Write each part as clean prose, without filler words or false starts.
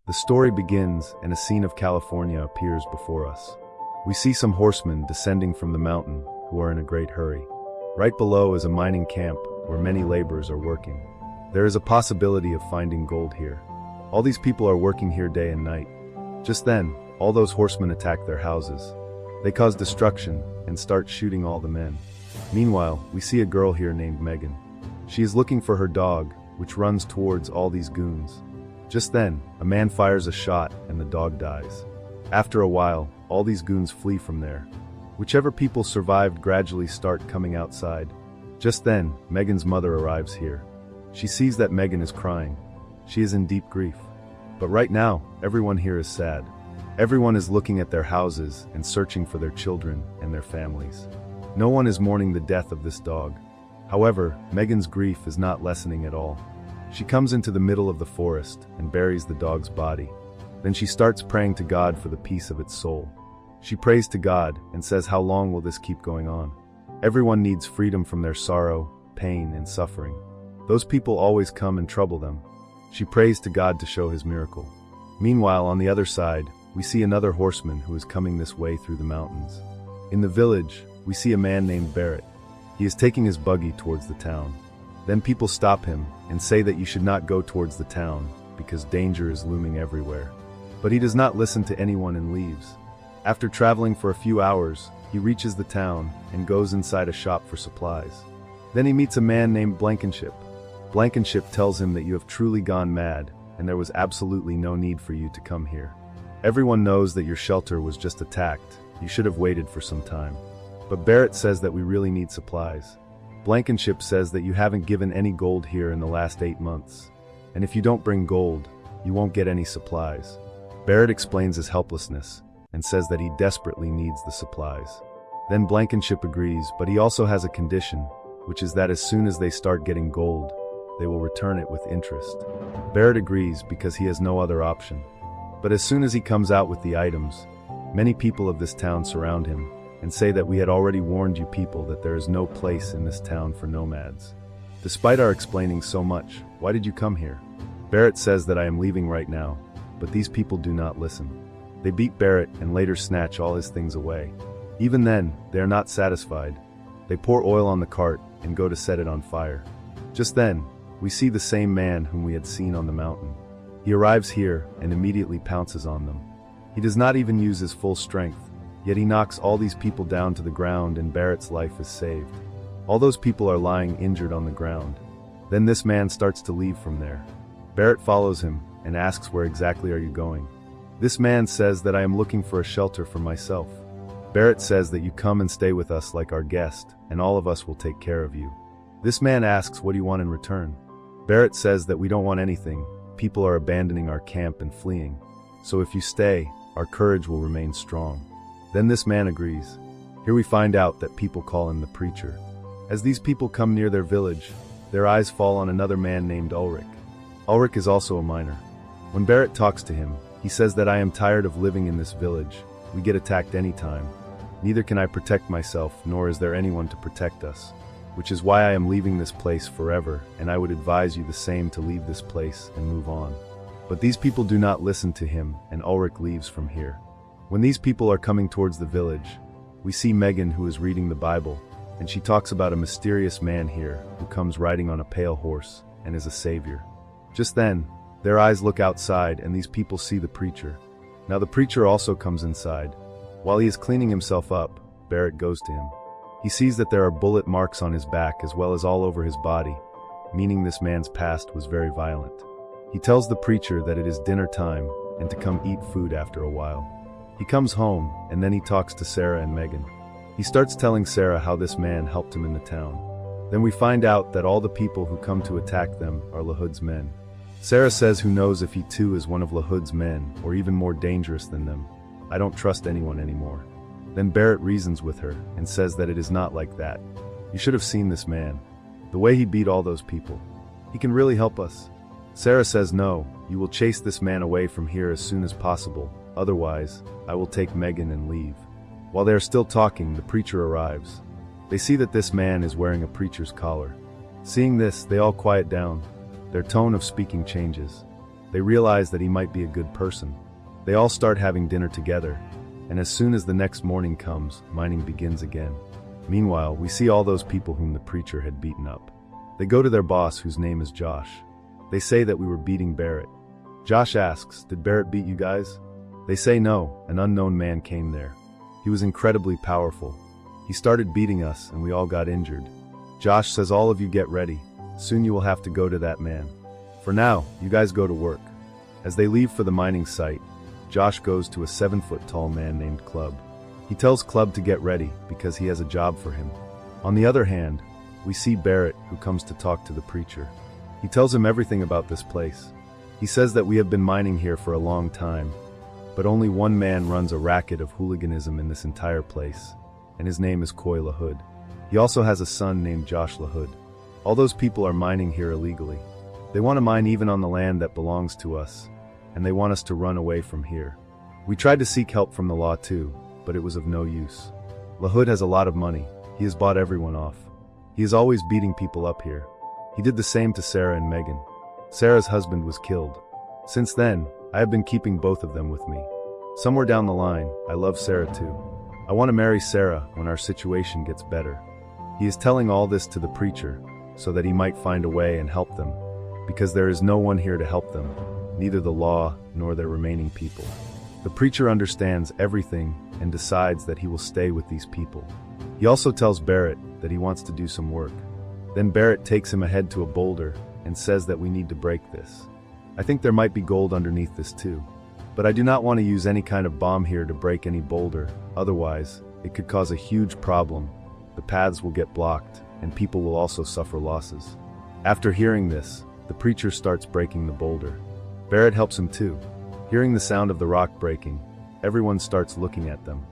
The story begins and a scene of California appears before us. We see some horsemen descending from the mountain who are in a great hurry. Right below is a mining camp where many laborers are working. There is a possibility of finding gold here. All these people are working here day and night. Just then, all those horsemen attack their houses. They cause destruction and start shooting all the men. Meanwhile, we see a girl here named Megan. She is looking for her dog, which runs towards all these goons. Just then, a man fires a shot and the dog dies. After a while, all these goons flee from there. Whichever people survived gradually start coming outside. Just then, Megan's mother arrives here. She sees that Megan is crying. She is in deep grief. But right now, everyone here is sad. Everyone is looking at their houses and searching for their children and their families. No one is mourning the death of this dog. However, Megan's grief is not lessening at all. She comes into the middle of the forest and buries the dog's body. Then she starts praying to God for the peace of its soul. She prays to God and says, how long will this keep going on? Everyone needs freedom from their sorrow, pain, and suffering. Those people always come and trouble them. She prays to God to show his miracle. Meanwhile, on the other side, we see another horseman who is coming this way through the mountains. In the village, we see a man named Barrett. He is taking his buggy towards the town. Then people stop him and say that you should not go towards the town because danger is looming everywhere. But he does not listen to anyone and leaves. After traveling for a few hours, he reaches the town and goes inside a shop for supplies. Then he meets a man named Blankenship. Blankenship tells him that you have truly gone mad and there was absolutely no need for you to come here. Everyone knows that your shelter was just attacked. You should have waited for some time. But Barrett says that we really need supplies. Blankenship says that you haven't given any gold here in the last 8 months. And if you don't bring gold, you won't get any supplies. Barrett explains his helplessness and says that he desperately needs the supplies. Then Blankenship agrees, but he also has a condition, which is that as soon as they start getting gold, they will return it with interest. Barrett agrees because he has no other option. But as soon as he comes out with the items, many people of this town surround him and say that we had already warned you people that there is no place in this town for nomads. Despite our explaining so much, why did you come here? Barrett says that I am leaving right now, but these people do not listen. They beat Barrett and later snatch all his things away. Even then, they are not satisfied. They pour oil on the cart and go to set it on fire. Just then, we see the same man whom we had seen on the mountain. He arrives here and immediately pounces on them. He does not even use his full strength, yet he knocks all these people down to the ground and Barrett's life is saved. All those people are lying injured on the ground. Then this man starts to leave from there. Barrett follows him and asks, where exactly are you going? This man says that I am looking for a shelter for myself. Barrett says that you come and stay with us like our guest, and all of us will take care of you. This man asks, what do you want in return? Barrett says that we don't want anything. People are abandoning our camp and fleeing. So if you stay, our courage will remain strong. Then this man agrees. Here we find out that people call him the preacher. As these people come near their village, their eyes fall on another man named Ulrich. Ulrich is also a miner. When Barrett talks to him, he says that I am tired of living in this village. We get attacked anytime. Neither can I protect myself, nor is there anyone to protect us. Which is why I am leaving this place forever, and I would advise you the same to leave this place and move on. But these people do not listen to him, and Ulrich leaves from here. When these people are coming towards the village, we see Megan, who is reading the Bible, and she talks about a mysterious man here who comes riding on a pale horse and is a savior. Just then, their eyes look outside and these people see the preacher. Now the preacher also comes inside. While he is cleaning himself up, Barrett goes to him. He sees that there are bullet marks on his back as well as all over his body, meaning this man's past was very violent. He tells the preacher that it is dinner time and to come eat food after a while. He comes home and then he talks to Sarah and Megan. He starts telling Sarah how this man helped him in the town. Then we find out that all the people who come to attack them are Lahood's men. Sarah says who knows if he too is one of Lahood's men or even more dangerous than them. I don't trust anyone anymore. Then Barrett reasons with her and says that it is not like that. You should have seen this man. The way he beat all those people. He can really help us. Sarah says no, you will chase this man away from here as soon as possible. Otherwise, I will take Megan and leave. While they are still talking, the preacher arrives. They see that this man is wearing a preacher's collar. Seeing this, they all quiet down. Their tone of speaking changes. They realize that he might be a good person. They all start having dinner together, and as soon as the next morning comes, mining begins again. Meanwhile, we see all those people whom the preacher had beaten up. They go to their boss, whose name is Josh. They say that we were beating Barrett. Josh asks, "Did Barrett beat you guys?" They say no, an unknown man came there. He was incredibly powerful. He started beating us and we all got injured. Josh says, "All of you get ready. Soon you will have to go to that man. For now, you guys go to work." As they leave for the mining site, Josh goes to a 7-foot-tall man named Club. He tells Club to get ready because he has a job for him. On the other hand, we see Barrett, who comes to talk to the preacher. He tells him everything about this place. He says that we have been mining here for a long time, but only one man runs a racket of hooliganism in this entire place, and his name is Lahood. He also has a son named Josh Lahood. All those people are mining here illegally. They want to mine even on the land that belongs to us, and they want us to run away from here. We tried to seek help from the law too, but it was of no use. Lahood has a lot of money. He has bought everyone off. He is always beating people up here. He did the same to Sarah and Megan. Sarah's husband was killed. Since then, I have been keeping both of them with me. Somewhere down the line, I love Sarah too. I want to marry Sarah when our situation gets better. He is telling all this to the preacher so that he might find a way and help them, because there is no one here to help them, neither the law nor their remaining people. The preacher understands everything and decides that he will stay with these people. He also tells Barrett that he wants to do some work. Then Barrett takes him ahead to a boulder and says that we need to break this. I think there might be gold underneath this too, but I do not want to use any kind of bomb here to break any boulder, otherwise it could cause a huge problem. The paths will get blocked, and people will also suffer losses. After hearing this, the preacher starts breaking the boulder. Barrett helps him too. Hearing the sound of the rock breaking, everyone starts looking at them.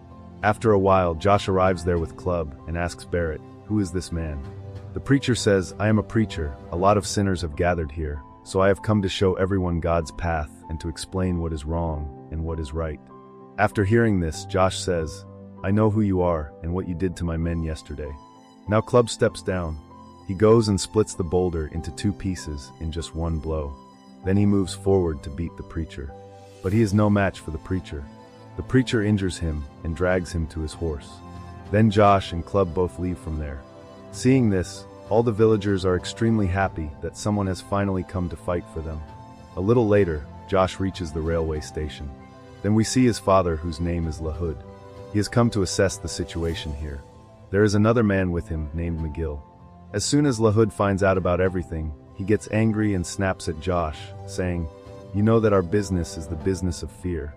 After a while, Josh arrives there with Club and asks Barrett, "Who is this man?" The preacher says, "I am a preacher. A lot of sinners have gathered here, so I have come to show everyone God's path and to explain what is wrong and what is right." After hearing this, Josh says, "I know who you are and what you did to my men yesterday." Now Club steps down. He goes and splits the boulder into 2 pieces in just one blow. Then he moves forward to beat the preacher. But he is no match for the preacher. The preacher injures him and drags him to his horse. Then Josh and Club both leave from there. Seeing this, all the villagers are extremely happy that someone has finally come to fight for them. A little later, Josh reaches the railway station. Then we see his father, whose name is Lahood. He has come to assess the situation here. There is another man with him named McGill. As soon as Lahood finds out about everything, he gets angry and snaps at Josh, saying, "You know that our business is the business of fear.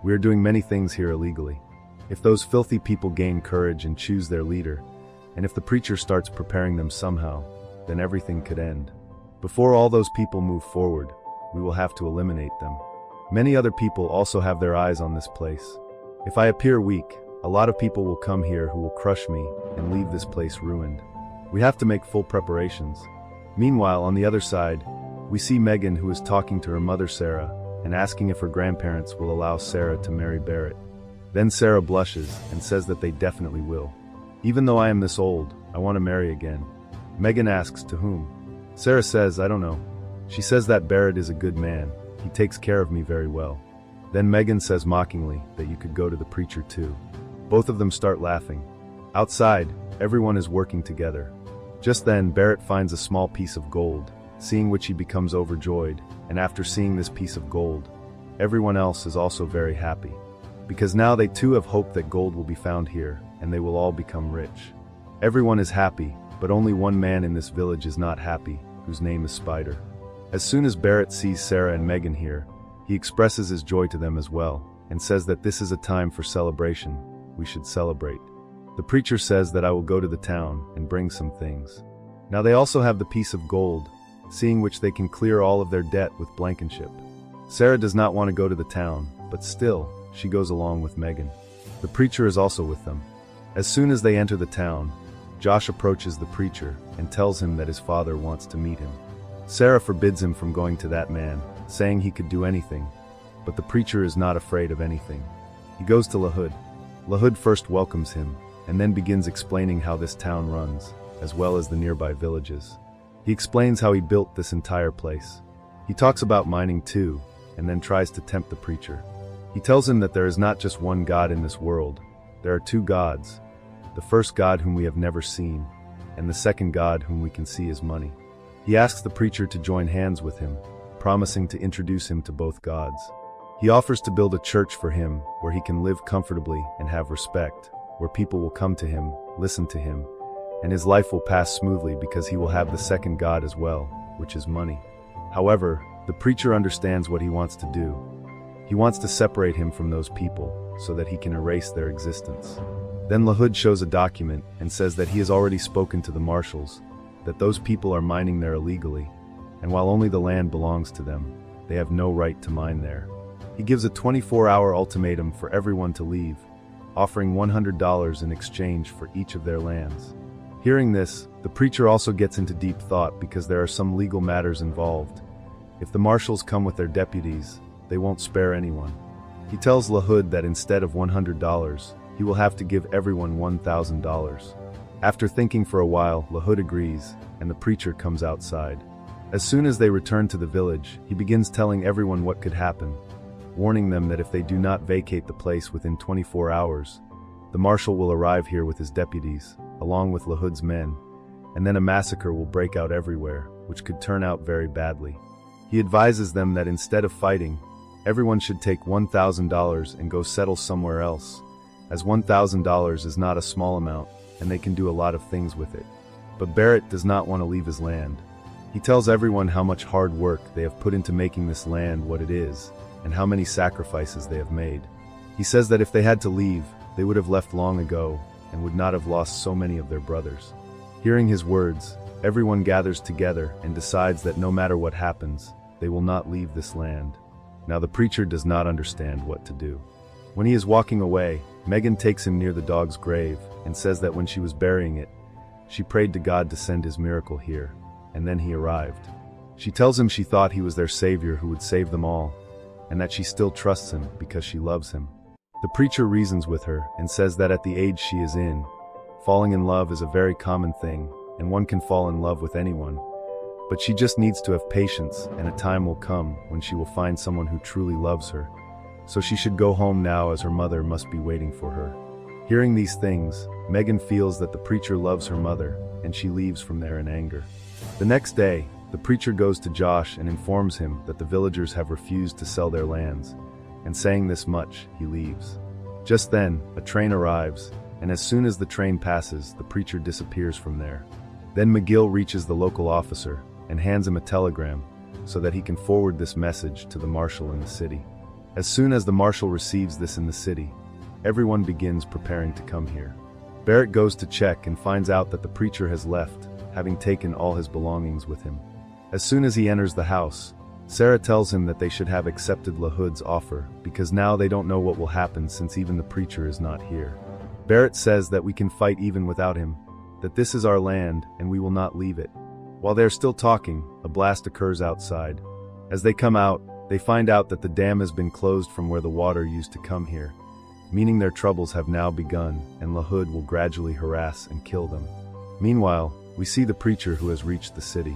We are doing many things here illegally. If those filthy people gain courage and choose their leader, and if the preacher starts preparing them somehow, then everything could end. Before all those people move forward, we will have to eliminate them. Many other people also have their eyes on this place. If I appear weak, a lot of people will come here who will crush me and leave this place ruined. We have to make full preparations." Meanwhile, on the other side, we see Megan, who is talking to her mother Sarah and asking if her grandparents will allow Sarah to marry Barrett. Then Sarah blushes and says that they definitely will. "Even though I am this old, I want to marry again." Megan asks to whom. Sarah says, "I don't know." She says that Barrett is a good man. He takes care of me very well. Then Megan says mockingly that you could go to the preacher too. Both of them start laughing. Outside, everyone is working together. Just then, Barrett finds a small piece of gold, seeing which he becomes overjoyed, and after seeing this piece of gold, everyone else is also very happy. Because now they too have hope that gold will be found here, and they will all become rich. Everyone is happy, but only one man in this village is not happy, whose name is Spider. As soon as Barrett sees Sarah and Megan here, he expresses his joy to them as well, and says that this is a time for celebration. We should celebrate. The preacher says that I will go to the town and bring some things. Now they also have the piece of gold, seeing which they can clear all of their debt with Blankenship. Sarah does not want to go to the town, but still, she goes along with Megan. The preacher is also with them. As soon as they enter the town, Josh approaches the preacher and tells him that his father wants to meet him. Sarah forbids him from going to that man, saying he could do anything, but the preacher is not afraid of anything. He goes to Lahood. Lahood first welcomes him, and then begins explaining how this town runs, as well as the nearby villages. He explains how he built this entire place. He talks about mining too, and then tries to tempt the preacher. He tells him that there is not just one God in this world. There are two gods. The first God whom we have never seen, and the second God whom we can see is money. He asks the preacher to join hands with him, promising to introduce him to both gods. He offers to build a church for him where he can live comfortably and have respect, where people will come to him, listen to him, and his life will pass smoothly because he will have the second God as well, which is money. However, the preacher understands what he wants to do. He wants to separate him from those people so that he can erase their existence. Then Lahood shows a document and says that he has already spoken to the marshals, that those people are mining there illegally, and while only the land belongs to them, they have no right to mine there. He gives a 24-hour ultimatum for everyone to leave, offering $100 in exchange for each of their lands. Hearing this, the preacher also gets into deep thought because there are some legal matters involved. If the marshals come with their deputies, they won't spare anyone. He tells Lahood that instead of $100, he will have to give everyone $1,000. After thinking for a while, Lahood agrees, and the preacher comes outside. As soon as they return to the village, he begins telling everyone what could happen, warning them that if they do not vacate the place within 24 hours, the marshal will arrive here with his deputies, along with Lahood's men, and then a massacre will break out everywhere, which could turn out very badly. He advises them that instead of fighting, everyone should take $1,000 and go settle somewhere else, as $1,000 is not a small amount, and they can do a lot of things with it. But Barrett does not want to leave his land. He tells everyone how much hard work they have put into making this land what it is, and how many sacrifices they have made. He says that if they had to leave, they would have left long ago, and would not have lost so many of their brothers. Hearing his words, everyone gathers together and decides that no matter what happens, they will not leave this land. Now the preacher does not understand what to do. When he is walking away, Megan takes him near the dog's grave and says that when she was burying it, she prayed to God to send his miracle here, and then he arrived. She tells him she thought he was their savior who would save them all, and that she still trusts him because she loves him. The preacher reasons with her and says that at the age she is in, falling in love is a very common thing, and one can fall in love with anyone, but she just needs to have patience, and a time will come when she will find someone who truly loves her. So she should go home now, as her mother must be waiting for her. Hearing these things, Megan feels that the preacher loves her mother, and she leaves from there in anger. The next day, the preacher goes to Josh and informs him that the villagers have refused to sell their lands, and saying this much, he leaves. Just then, a train arrives, and as soon as the train passes, the preacher disappears from there. Then McGill reaches the local officer and hands him a telegram so that he can forward this message to the marshal in the city. As soon as the marshal receives this in the city, everyone begins preparing to come here. Barrett goes to check and finds out that the preacher has left, having taken all his belongings with him. As soon as he enters the house, Sarah tells him that they should have accepted Lahood's offer because now they don't know what will happen since even the preacher is not here. Barrett says that we can fight even without him, that this is our land and we will not leave it. While they are still talking, a blast occurs outside. As they come out, they find out that the dam has been closed from where the water used to come here, meaning their troubles have now begun and Lahood will gradually harass and kill them. Meanwhile, we see the preacher who has reached the city.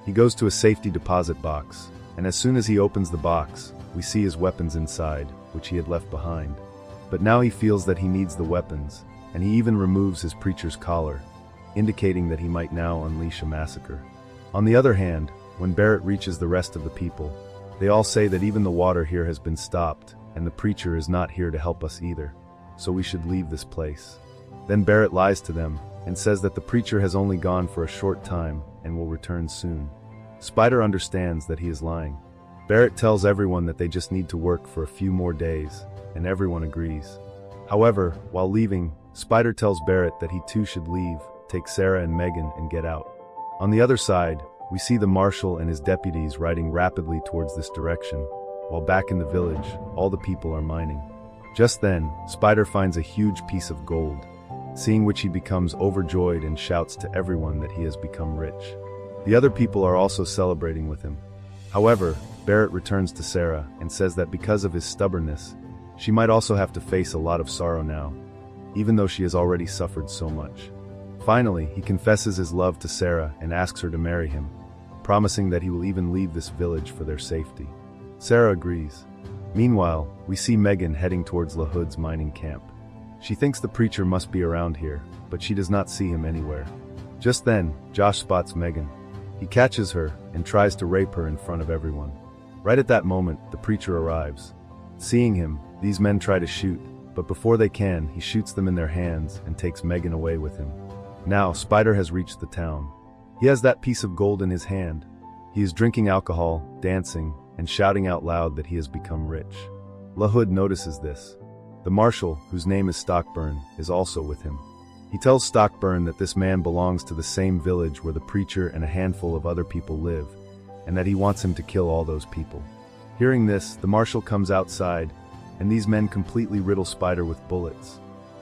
He goes to a safety deposit box, and as soon as he opens the box, we see his weapons inside, which he had left behind. But now he feels that he needs the weapons, and he even removes his preacher's collar, indicating that he might now unleash a massacre. On the other hand, when Barrett reaches the rest of the people, they all say that even the water here has been stopped, and the preacher is not here to help us either, so we should leave this place. Then Barrett lies to them, and says that the preacher has only gone for a short time, and will return soon. Spider understands that he is lying. Barrett tells everyone that they just need to work for a few more days, and everyone agrees. However, while leaving, Spider tells Barrett that he too should leave, take Sarah and Megan, and get out. On the other side, we see the marshal and his deputies riding rapidly towards this direction, while back in the village, all the people are mining. Just then, Spider finds a huge piece of gold, seeing which he becomes overjoyed and shouts to everyone that he has become rich. The other people are also celebrating with him. However, Barrett returns to Sarah and says that because of his stubbornness, she might also have to face a lot of sorrow now, even though she has already suffered so much. Finally, he confesses his love to Sarah and asks her to marry him, promising that he will even leave this village for their safety. Sarah agrees. Meanwhile, we see Megan heading towards Lahood's mining camp. She thinks the preacher must be around here, but she does not see him anywhere. Just then, Josh spots Megan. He catches her and tries to rape her in front of everyone. Right at that moment, the preacher arrives. Seeing him, these men try to shoot, but before they can, he shoots them in their hands and takes Megan away with him. Now, Spider has reached the town. He has that piece of gold in his hand. He is drinking alcohol, dancing, and shouting out loud that he has become rich. Lahood notices this. The marshal, whose name is Stockburn, is also with him. He tells Stockburn that this man belongs to the same village where the preacher and a handful of other people live, and that he wants him to kill all those people. Hearing this, the marshal comes outside, and these men completely riddle Spider with bullets.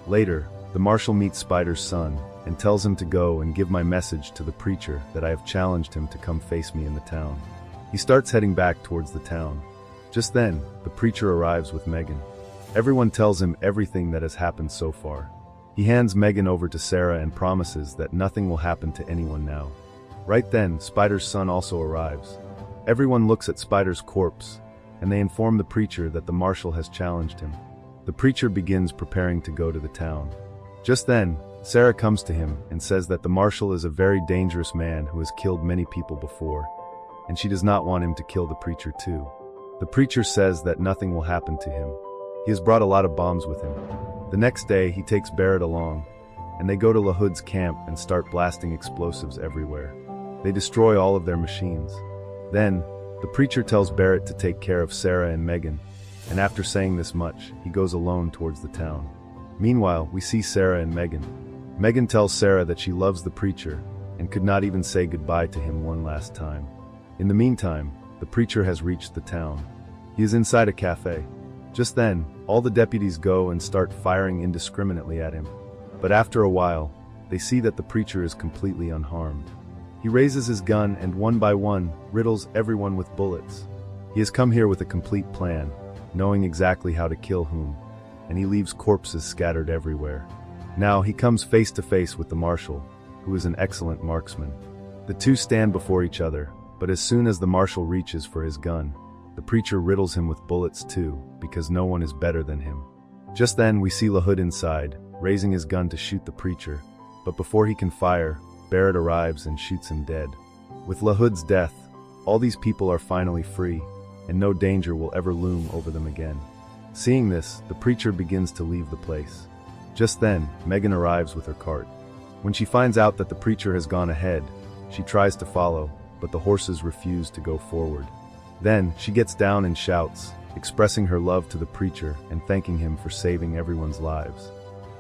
Later, the marshal meets Spider's son, and tells him to go and give my message to the preacher that I have challenged him to come face me in the town. He starts heading back towards the town. Just then, the preacher arrives with Megan. Everyone tells him everything that has happened so far. He hands Megan over to Sarah and promises that nothing will happen to anyone now. Right then, Spider's son also arrives. Everyone looks at Spider's corpse, and they inform the preacher that the marshal has challenged him. The preacher begins preparing to go to the town. Just then, Sarah comes to him and says that the marshal is a very dangerous man who has killed many people before, and she does not want him to kill the preacher too. The preacher says that nothing will happen to him. He has brought a lot of bombs with him. The next day, he takes Barrett along, and they go to Lahood's camp and start blasting explosives everywhere. They destroy all of their machines. Then, the preacher tells Barrett to take care of Sarah and Megan, and after saying this much, he goes alone towards the town. Meanwhile, we see Sarah and Megan. Megan tells Sarah that she loves the preacher, and could not even say goodbye to him one last time. In the meantime, the preacher has reached the town. He is inside a cafe. Just then, all the deputies go and start firing indiscriminately at him. But after a while, they see that the preacher is completely unharmed. He raises his gun and one by one, riddles everyone with bullets. He has come here with a complete plan, knowing exactly how to kill whom, and he leaves corpses scattered everywhere. Now he comes face to face with the marshal, who is an excellent marksman. The two stand before each other, but as soon as the marshal reaches for his gun, the preacher riddles him with bullets too, because no one is better than him. Just then we see Lahood inside, raising his gun to shoot the preacher, but before he can fire, Barrett arrives and shoots him dead. With Lahood's death, all these people are finally free, and no danger will ever loom over them again. Seeing this, the preacher begins to leave the place. Just then, Megan arrives with her cart. When she finds out that the preacher has gone ahead, she tries to follow, but the horses refuse to go forward. Then, she gets down and shouts, expressing her love to the preacher and thanking him for saving everyone's lives.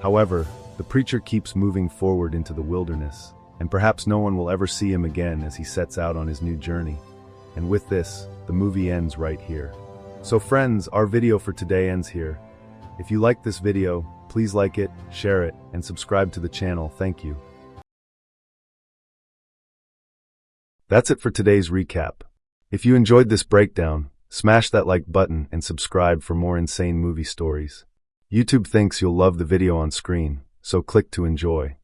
However, the preacher keeps moving forward into the wilderness, and perhaps no one will ever see him again as he sets out on his new journey. And with this, the movie ends right here. So friends, our video for today ends here. If you liked this video, please like it, share it, and subscribe to the channel. Thank you. That's it for today's recap. If you enjoyed this breakdown, smash that like button and subscribe for more insane movie stories. YouTube thinks you'll love the video on screen, so click to enjoy.